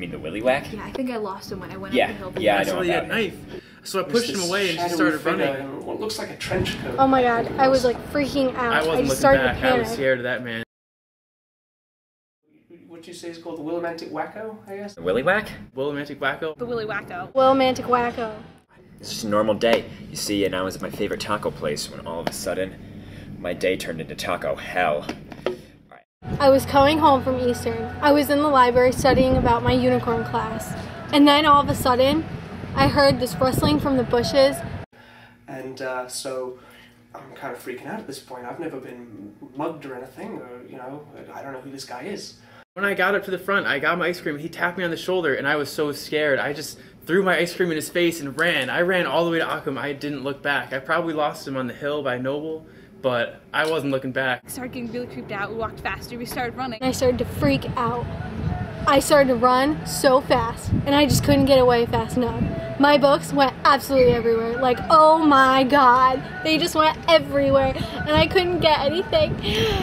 mean the Willy Whack? Yeah, I think I lost him when I went up the hill. Yeah, I know about about a knife. So I pushed him away and she started running. What looks like a trench coat. Oh my god, I was like freaking out. I wasn't just looking started back. to panic. I was scared of that man. What you say is called the Willimantic Wacko, I guess? The Willy Whack? Willimantic Wacko. The Willy Wacko. Willimantic Wacko. It's just a normal day, you see, and I was at my favorite taco place when all of a sudden, my day turned into taco hell. I was coming home from Eastern. I was in the library studying about my unicorn class. And then all of a sudden, I heard this rustling from the bushes. And so I'm kind of freaking out at this point. I've never been mugged or anything, or, you know, I don't know who this guy is. When I got up to the front, I got my ice cream. He tapped me on the shoulder, and I was so scared. I just threw my ice cream in his face and ran. I ran all the way to Archambault. I didn't look back. I probably lost him on the hill by Noble, but I wasn't looking back. I started getting really creeped out. We walked faster. We started running. And I started to freak out. I started to run so fast, and I just couldn't get away fast enough. My books went absolutely everywhere. Like, oh my god. They just went everywhere, and I couldn't get anything.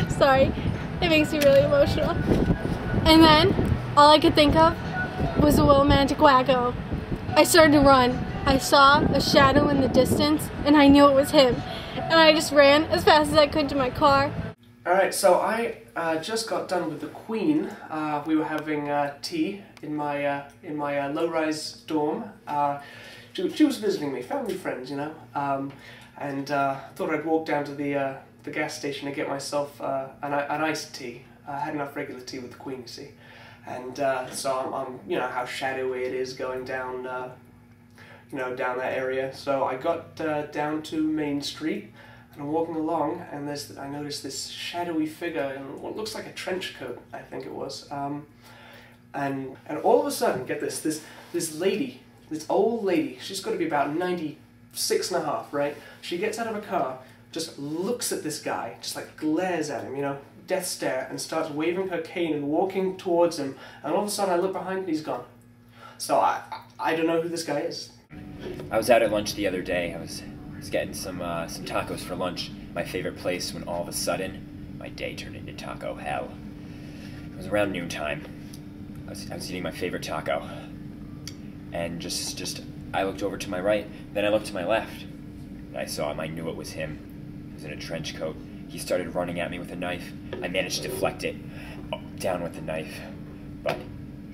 Sorry. It makes me really emotional. And then, all I could think of was the Willimantic Wacko. I started to run. I saw a shadow in the distance, and I knew it was him. And I just ran as fast as I could to my car. Alright, so I just got done with the Queen. We were having tea in my low-rise dorm. She was visiting me, family friends, you know. And thought I'd walk down to the gas station and get myself an iced tea. I had enough regular tea with the Queen, you see. And so I'm, you know, how shadowy it is going down, you know, down that area. So I got down to Main Street, and I'm walking along, and I noticed this shadowy figure in what looks like a trench coat, I think it was. And all of a sudden, get this lady, this old lady, she's got to be about 96 and a half, right? She gets out of a car, just looks at this guy, just like glares at him, you know, death stare, and starts waving her cane and walking towards him, and all of a sudden I look behind and he's gone. So I don't know who this guy is. I was out at lunch the other day. I was getting some tacos for lunch, my favorite place, when all of a sudden my day turned into taco hell. It was around noontime. I was eating my favorite taco, and just I looked over to my right, then I looked to my left, and I saw him. I knew it was him. He was in a trench coat. He started running at me with a knife. I managed to deflect it, down with the knife, but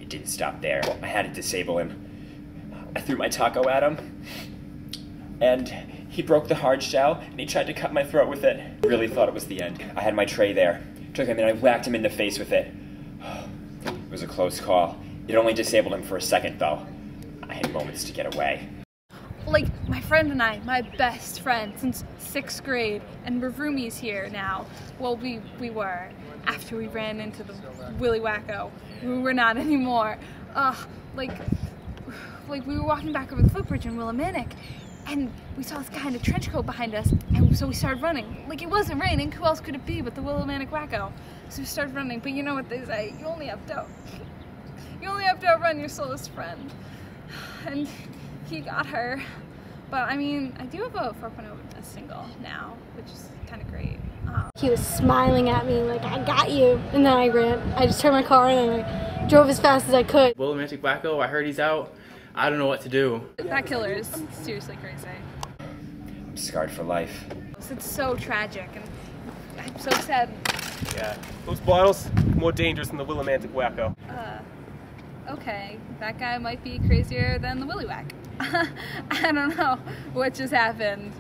it didn't stop there. I had to disable him. I threw my taco at him, and he broke the hard shell, and he tried to cut my throat with it. I really thought it was the end. I had my tray there, took him, and I whacked him in the face with it. It was a close call. It only disabled him for a second, though. I had moments to get away. Like, my friend and I, my best friend since 6th grade, and we're roomies here now. Well, we were, after we ran into the Willy Wacko. We were not anymore. Like we were walking back over the footbridge in Willimantic, and we saw this guy in a trench coat behind us, and so we started running. Like, it wasn't raining, who else could it be but the Willimantic Wacko? So we started running, but you know what they say, you only have to outrun your slowest friend. And he got her. But I mean, I do have a 4.0 single now, which is kind of great. He was smiling at me like, I got you. And then I ran. I just turned my car and I drove as fast as I could. Willimantic Wacko, I heard he's out. I don't know what to do. That killer is seriously crazy. I'm scarred for life. It's so tragic, and I'm so sad. Yeah, those bottles, more dangerous than the Willimantic Wacko. Okay, that guy might be crazier than the Willy Whack. I don't know what just happened.